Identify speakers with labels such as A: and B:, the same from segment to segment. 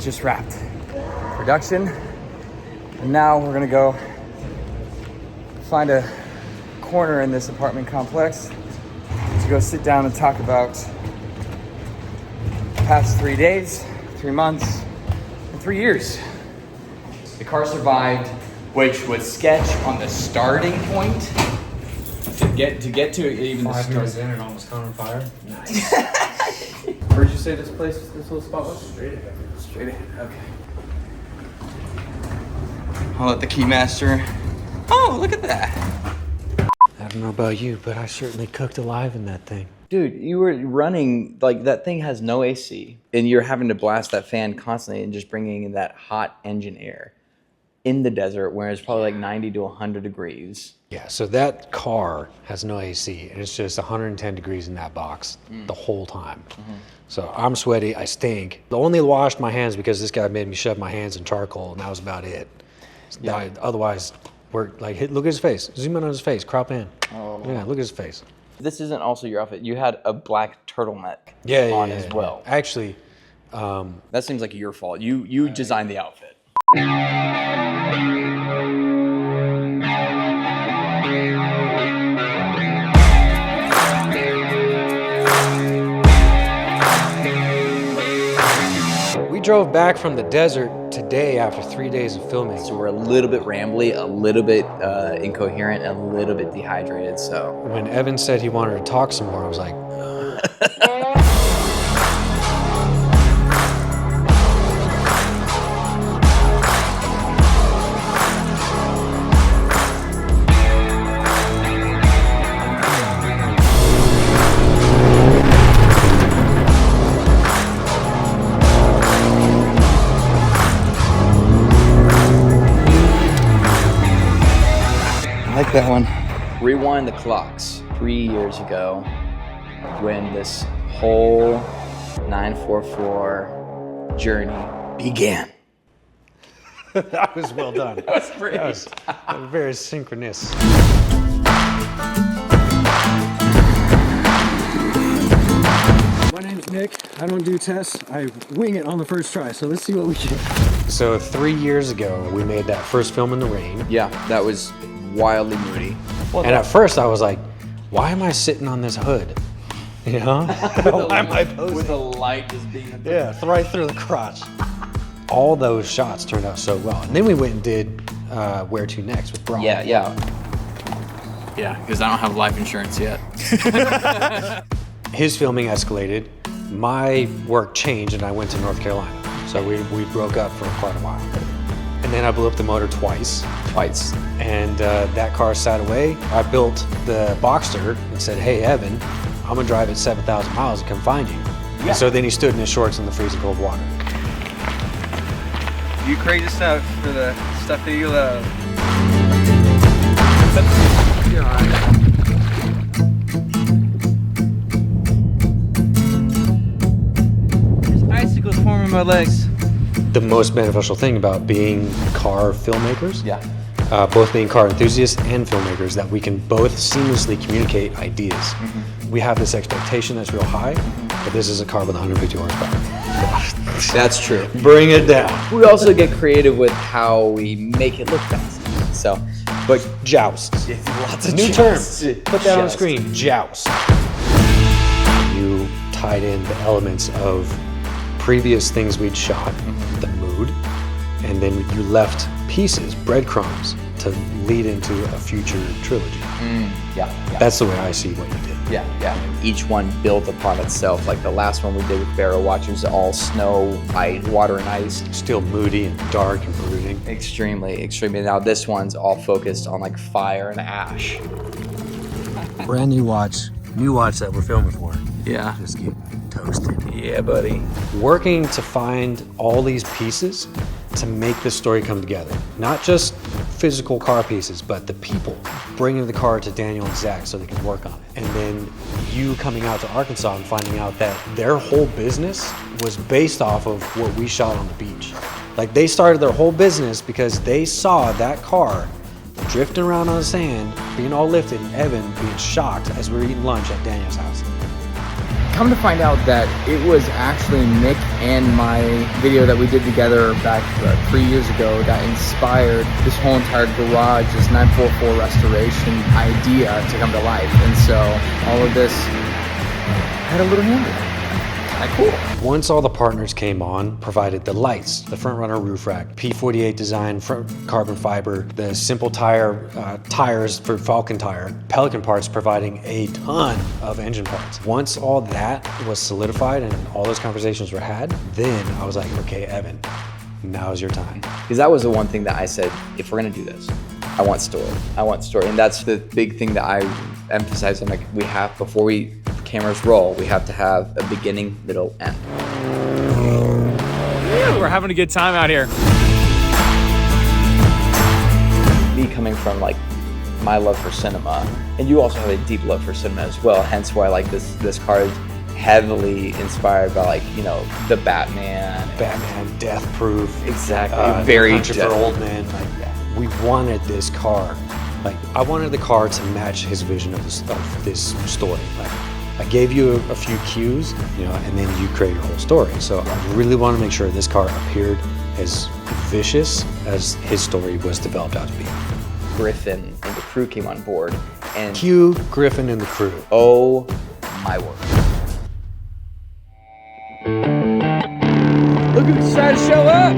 A: just wrapped production. And now we're gonna go find a corner in this apartment complex to go sit down and talk about the past 3 days, 3 months, and 3 years. The car survived, which was sketch on the starting point. To get to even the
B: 5
A: start.
B: minutes in and almost caught on fire. Nice.
A: Where'd you say this little spot was?
B: Straight ahead.
A: Straight ahead, okay. I'll let the keymaster. Oh, look at that.
B: I don't know about you, but I certainly cooked alive in that thing.
A: Dude, you were running, like that thing has no AC and you're having to blast that fan constantly and just bringing in that hot engine air in the desert where it's probably like 90 to 100 degrees.
B: Yeah, so that car has no AC and it's just 110 degrees in that box the whole time. So I'm sweaty, I stink. I only washed my hands because this guy made me shove my hands in charcoal and that was about it.
A: Yeah.
B: Otherwise, we're like, look at his face. Zoom in on his face, crop in.
A: Oh.
B: Yeah, look at his face.
A: This isn't also your outfit. You had a black turtleneck on as well.
B: Actually,
A: That seems like your fault. You designed the outfit.
B: we drove back from the desert today after 3 days of filming.
A: So we're a little bit rambly, a little bit incoherent, and a little bit dehydrated, so.
B: When Evan said he wanted to talk some more, I was like,
A: I like that one. Rewind the clocks 3 years ago when this whole 944 journey began.
B: that was well done.
A: That was great.
B: That was very synchronous.
C: My name's Nick. I don't do tests. I wing it on the first try. So let's see what we can.
B: So 3 years ago, we made that first film in the rain.
A: Yeah, that was wildly moody.
B: And at first I was like, why am I sitting on this hood? You know? Why am I posing?
A: With the light just being
B: Yeah, right through the crotch. All those shots turned out so well. And then we went and did Where To Next with Brock.
A: Yeah, because I don't have life insurance yet.
B: His filming escalated. My work changed and I went to North Carolina. So we broke up for quite a while. And then I blew up the motor twice. And that car sat away. I built the Boxster and said, hey, Evan, I'm gonna drive it 7,000 miles to come find you.
A: Yeah.
B: And so then he stood in his shorts in the freezing cold water.
A: You crazy stuff for the stuff that you love. There's icicles forming my legs.
B: The most beneficial thing about being car filmmakers,
A: Yeah.
B: both being car enthusiasts and filmmakers, that we can both seamlessly communicate ideas. We have this expectation that's real high, but this is a car with 150 horsepower.
A: That's true.
B: Bring it down.
A: We also get creative with how we make it look fast. So,
B: But joust.
A: lots of
B: New
A: jousts.
B: term. Put that on the
A: Joust.
B: screen. Joust. You tied in the elements of previous things we'd shot, the mood, and then you left pieces, breadcrumbs, to lead into a future trilogy.
A: Yeah.
B: That's the way I see what you did.
A: Yeah. Each one built upon itself. Like the last one we did with Barrel Watch was all snow, ice, water and ice.
B: Still moody and dark and brooding.
A: Extremely. Now this one's all focused on like fire and ash.
B: Brand new watch that we're filming for.
A: Yeah.
B: Just get toasted.
A: Yeah, buddy.
B: Working to find all these pieces to make this story come together. Not just physical car pieces, but the people bringing the car to Daniel and Zach so they can work on it. And then you coming out to Arkansas and finding out that their whole business was based off of what we shot on the beach. Like they started their whole business because they saw that car drifting around on the sand, being all lifted, and Evan being shocked as we were eating lunch at Daniel's house.
D: come to find out that it was actually Nick and my video that we did together back 3 years ago that inspired this whole entire garage, this 944 restoration idea to come to life. And so all of this had a little hand in it. Cool.
B: Once all the partners came on, provided the lights, the front runner roof rack, P48 design, front carbon fiber, the simple tires for Falcon tire, Pelican parts providing a ton of engine parts. Once all that was solidified and all those conversations were had, then I was like, okay, Evan, now's your time.
A: Because that was the one thing that I said, if we're gonna do this, I want story. I want story. And that's the big thing that I emphasize. I'm like, we have, before cameras roll, we have to have a beginning, middle, end.
E: We're having a good time out here.
A: Me coming from like my love for cinema, and you also have a deep love for cinema as well, hence why like this car is heavily inspired by, like, you know, the Batman,
B: Deathproof,
A: exactly, very
B: Country for Old Men. Like, we wanted this car. Like, I wanted the car to match his vision of this story. Like, I gave you a few cues, you know, and then you create your whole story. So I really want to make sure this car appeared as vicious as his story was developed out to be.
A: Griffin and the crew came on board, and
B: Cue Griffin and the crew.
A: oh my word.
D: Look who decided to show up!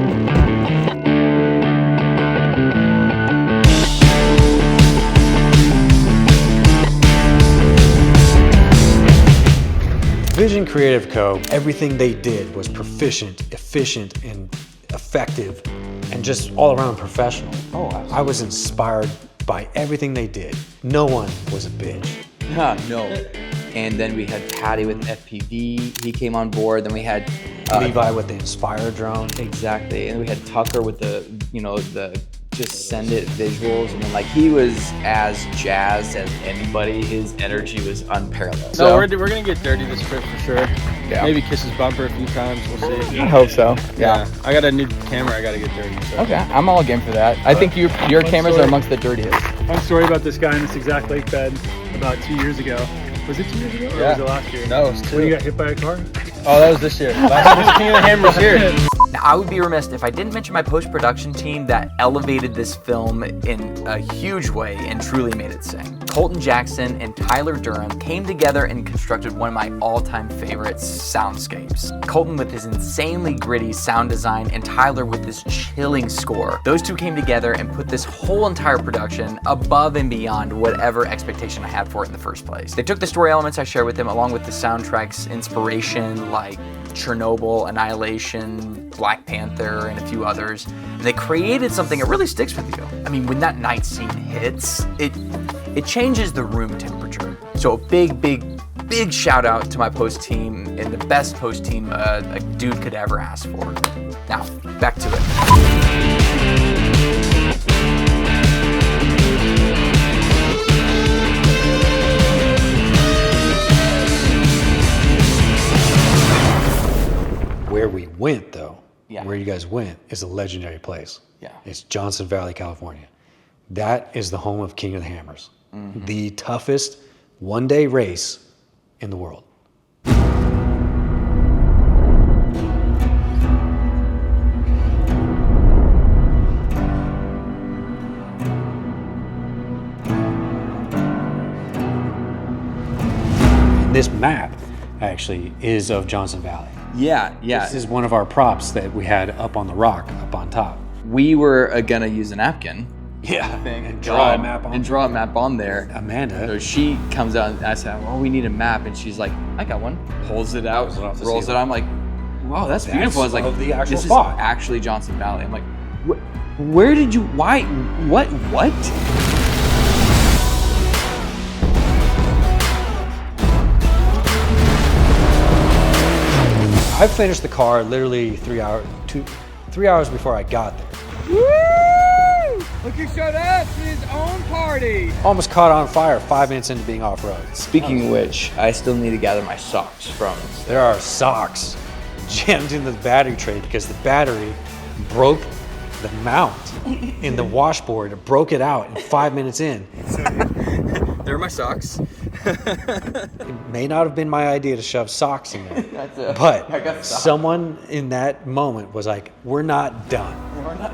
B: Vision Creative Co., everything they did was proficient, efficient, and effective, and just all around professional. Oh, I was inspired by everything they did. No one was a bitch.
A: No. And then we had Patty with FPV, he came on board. Then we had
B: Levi with the Inspire drone.
A: Exactly, and we had Tucker with the, you know, the just send it visuals. And then, like, he was as jazzed as anybody. His energy was unparalleled.
E: So we're gonna get dirty this trip for sure.
D: Yeah.
E: Maybe kiss his bumper a few times, we'll see.
D: I hope so.
E: Yeah. I got a new camera, I gotta get dirty. So.
D: Okay, I'm all game for that. I think your cameras are amongst the dirtiest.
F: Fun story about this guy in this exact lake bed about 2 years ago. Was it 2 years ago? Or was it last year?
E: No, it was 2.
F: When you got hit by a car?
E: Oh, that was this year. Last year was King of the Hammers here.
G: Now, I would be remiss if I didn't mention my post-production team that elevated this film in a huge way and truly made it sing. Colton Jackson and Tyler Durham came together and constructed one of my all-time favorite soundscapes. Colton with his insanely gritty sound design and Tyler with this chilling score. Those two came together and put this whole entire production above and beyond whatever expectation I had for it in the first place. They took the story elements I shared with them along with the soundtrack's inspiration like Chernobyl, Annihilation, Black Panther, and a few others. And they created something that really sticks with you. I mean, when that night scene hits, it changes the room temperature. So a big shout out to my post team and the best post team a dude could ever ask for. Now, back to it.
B: Where we went, though,
A: Yeah.
B: where you guys went, is a legendary place.
A: Yeah.
B: It's Johnson Valley, California. That is the home of King of the Hammers, the toughest one-day race in the world. This map actually is of Johnson Valley.
A: Yeah.
B: This is one of our props that we had up on the rock, up on top.
A: We were gonna use a napkin.
B: Yeah,
A: And
B: draw a map on
A: there.
B: Amanda.
A: So she comes out and I said, "Oh, we need a map," and she's like, "I got one." Pulls it out,
B: We'll have to
A: rolls
B: see
A: it. I'm like, "Wow, that's beautiful." I was like,
B: of the actual
A: "This
B: spot."
A: is actually Johnson Valley." I'm like, "Where did you? Why? What?"
B: I finished the car literally 3 hours before I got there.
D: Woo! Look who showed up to his own party.
B: Almost caught on fire 5 minutes into being off-road.
A: Speaking of which, I still need to gather my socks from.
B: There are socks jammed into the battery tray because the battery broke the mount in the washboard. It broke it out in 5 minutes in.
G: There are my socks.
B: It may not have been my idea to shove socks in there,
A: I got
B: but
A: socks.
B: someone in that moment was like, we're not done.
A: We're not.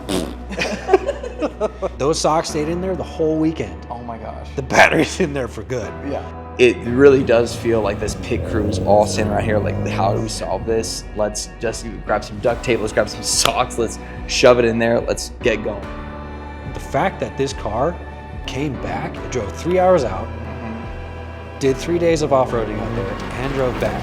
B: Those socks stayed in there the whole weekend.
A: Oh my gosh.
B: The battery's in there for good.
A: Yeah. It really does feel like this pit crew is all sitting right here. Like, how do we solve this? Let's just grab some duct tape. Let's grab some socks. Let's shove it in there. Let's get going.
B: The fact that this car came back, it drove 3 hours out, did 3 days of off-roading out there, and drove back.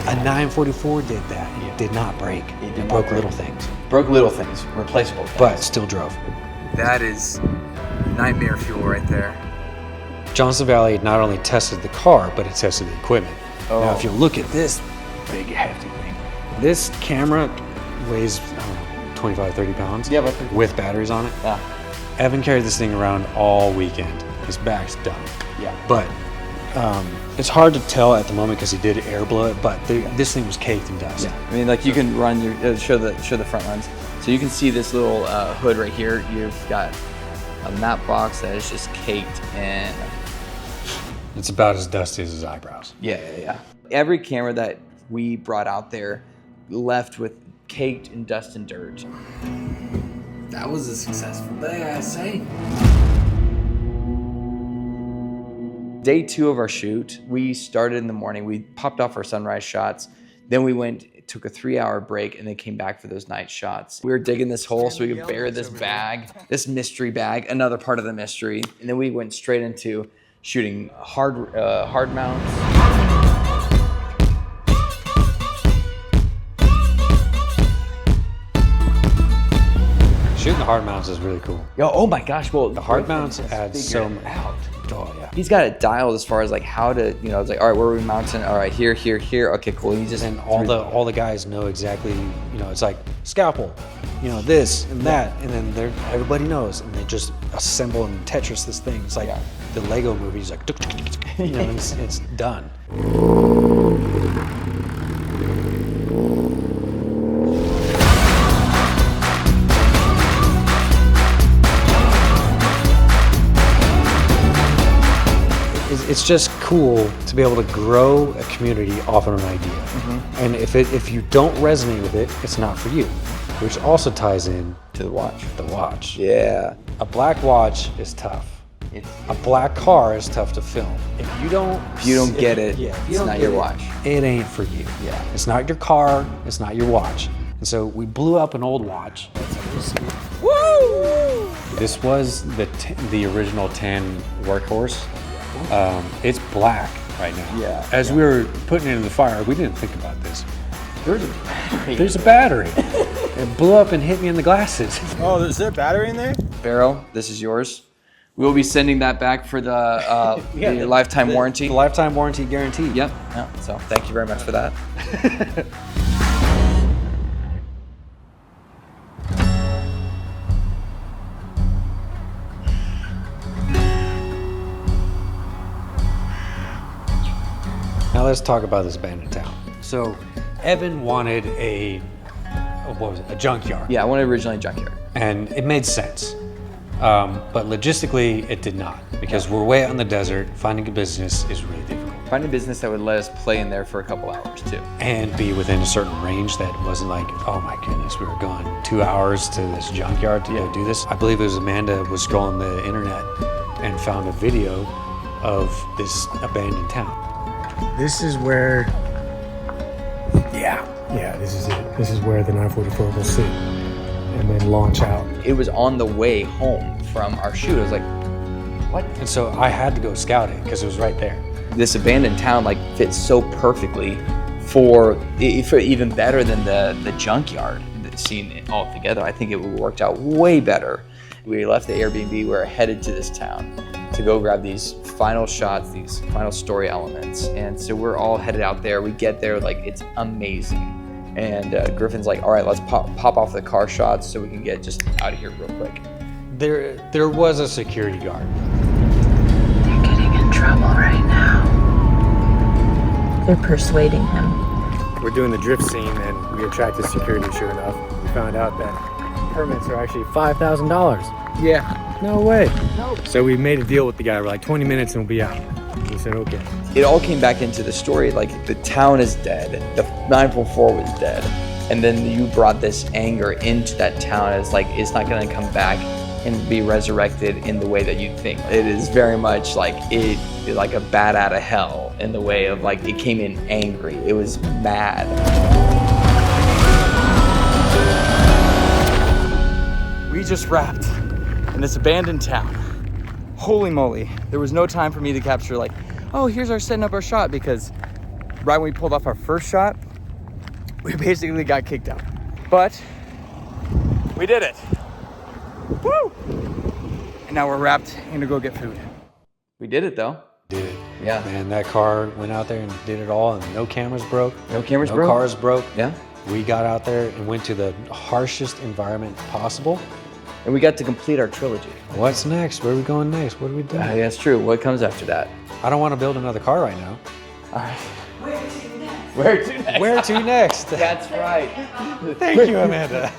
B: A 944 did that. It did not break. It broke little things.
A: Broke little things, replaceable things.
B: But still drove.
G: That is nightmare fuel right there.
B: Johnson Valley not only tested the car, but it tested the equipment.
A: Oh.
B: Now, if you look at this big, hefty thing, this camera weighs, I don't know, 25, 30 pounds
A: Yeah, but
B: with batteries on it.
A: yeah.
B: Evan carried this thing around all weekend. His back's done.
A: Yeah.
B: But it's hard to tell at the moment because he did air blow it, but this thing was caked in dust.
A: Yeah. I mean, like, you can run your show the front lens, so you can see this little hood right here. You've got a map box that is just caked in.
B: It's about as dusty as his eyebrows.
A: Yeah. Every camera that we brought out there left with caked in dust and dirt.
G: That was a successful day, I say.
A: Day 2 of our shoot, we started in the morning. We popped off our sunrise shots. Then we took a 3-hour break, and then came back for those night shots. We were digging this hole so we could bury this bag, this mystery bag, another part of the mystery. And then we went straight into shooting hard mounts.
B: Shooting the hard mounts is really cool.
A: Yo, oh my gosh, well,
B: The hard mounts add so much.
A: out.
B: Oh, yeah.
A: He's got it dialed as far as like how to, it's like, all right, where are we mounting? All right, here. Okay, cool. He just
B: And all the guys know exactly, it's like scalpel, this and that, and then everybody knows, and they just assemble and Tetris this thing. It's like the Lego movies, like, it's done. It's just cool to be able to grow a community off of an idea. And if you don't resonate with it, it's not for you. Which also ties in
A: to the watch.
B: the watch.
A: Yeah.
B: A black watch is tough. A black car is tough to film. If you don't
A: get it, it's not your watch.
B: It ain't for you.
A: Yeah.
B: It's not your car, it's not your watch. And so we blew up an old watch. Woo! This was the original tan workhorse. It's black right now.
A: Yeah.
B: As we were putting it in the fire, we didn't think about this.
A: There's a battery.
B: There's a battery. It blew up and hit me in the glasses.
E: Oh, is there a battery in there?
A: Barrow, this is yours. We will be sending that back for the lifetime warranty.
B: The lifetime warranty guarantee.
A: Yep. Yeah. So thank you very much for that.
B: Now let's talk about this abandoned town. So Evan wanted a junkyard.
A: Yeah, I wanted originally a junkyard.
B: And it made sense. But logistically, it did not, because we're way out in the desert. Finding a business is really difficult.
A: Find a business that would let us play in there for a couple hours too.
B: And be within a certain range that wasn't like, oh my goodness, we were going 2 hours to this junkyard to go do this. I believe it was Amanda was scrolling the internet and found a video of this abandoned town.
C: This is where, this is it. This is where the 944 will sit and then launch out.
A: It was on the way home from our shoot. I was like, what?
B: And so I had to go scout it because it was right there.
A: This abandoned town fits so perfectly for even better than the junkyard scene altogether. I think it worked out way better. We left the Airbnb, we were headed to this town to go grab these final shots, these final story elements. And so we're all headed out there. We get there, it's amazing. And Griffin's like, all right, let's pop off the car shots so we can get just out of here real quick.
B: There was a security guard.
H: They're getting in trouble right now. They're persuading him.
C: We're doing the drift scene and we attracted security, sure enough. We found out that permits are actually $5,000.
A: Yeah.
C: No way. Nope. So we made a deal with the guy. We're like 20 minutes and we'll be out. He
B: said, okay.
A: It all came back into the story, like the town is dead, the 944 was dead, and then you brought this anger into that town as like, it's not gonna come back and be resurrected in the way that you think. It is very much like like a bat out of hell in the way of like, it came in angry, it was mad. We just wrapped in this abandoned town. Holy moly, there was no time for me to capture like, oh, here's our setting up our shot, because right when we pulled off our first shot, we basically got kicked out. But we did it. Woo! And now we're wrapped and to go get food. We did it though.
B: Did it.
A: Yeah.
B: Man, that car went out there and did it all, and no cameras broke.
A: No cameras
B: no
A: broke?
B: cars broke.
A: Yeah.
B: We got out there and went to the harshest environment possible.
A: And we got to complete our trilogy.
B: What's next? Where are we going next? What are we doing?
A: Yeah, that's true. What comes after that?
B: I don't want to build another car right now.
A: All right. Where to next?
B: Where to next?
A: That's right.
B: Thank you, Amanda.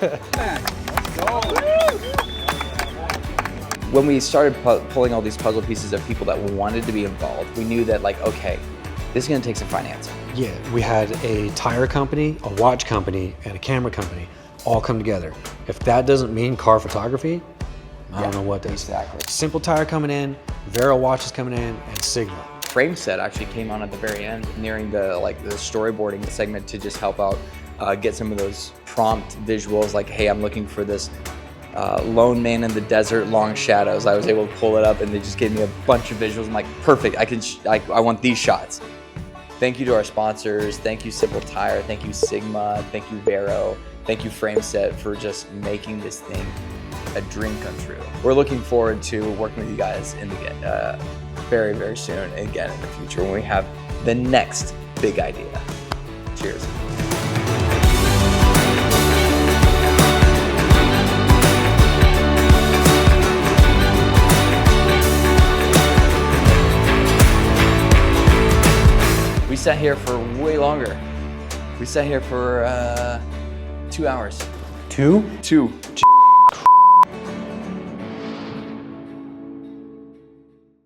A: When we started pulling all these puzzle pieces of people that wanted to be involved, we knew that like, okay, this is gonna take some financing.
B: Yeah, we had a tire company, a watch company, and a camera company all come together. If that doesn't mean car photography, I don't know what does.
A: Exactly.
B: Simple Tire coming in, Vero watches coming in, and Sigma.
A: Frame Set actually came on at the very end, nearing the storyboarding segment to just help out, get some of those prompt visuals. Like, hey, I'm looking for this lone man in the desert, long shadows. I was able to pull it up, and they just gave me a bunch of visuals. I'm like, perfect. I want these shots. Thank you to our sponsors. Thank you, Simple Tire. Thank you, Sigma. Thank you, Vero. Thank you, Frame Set, for just making this thing a dream come true. We're looking forward to working with you guys in the very, very soon, again in the future, when we have the next big idea. Cheers. We sat here for way longer. We sat here for 2 hours.
B: Two?
A: 2.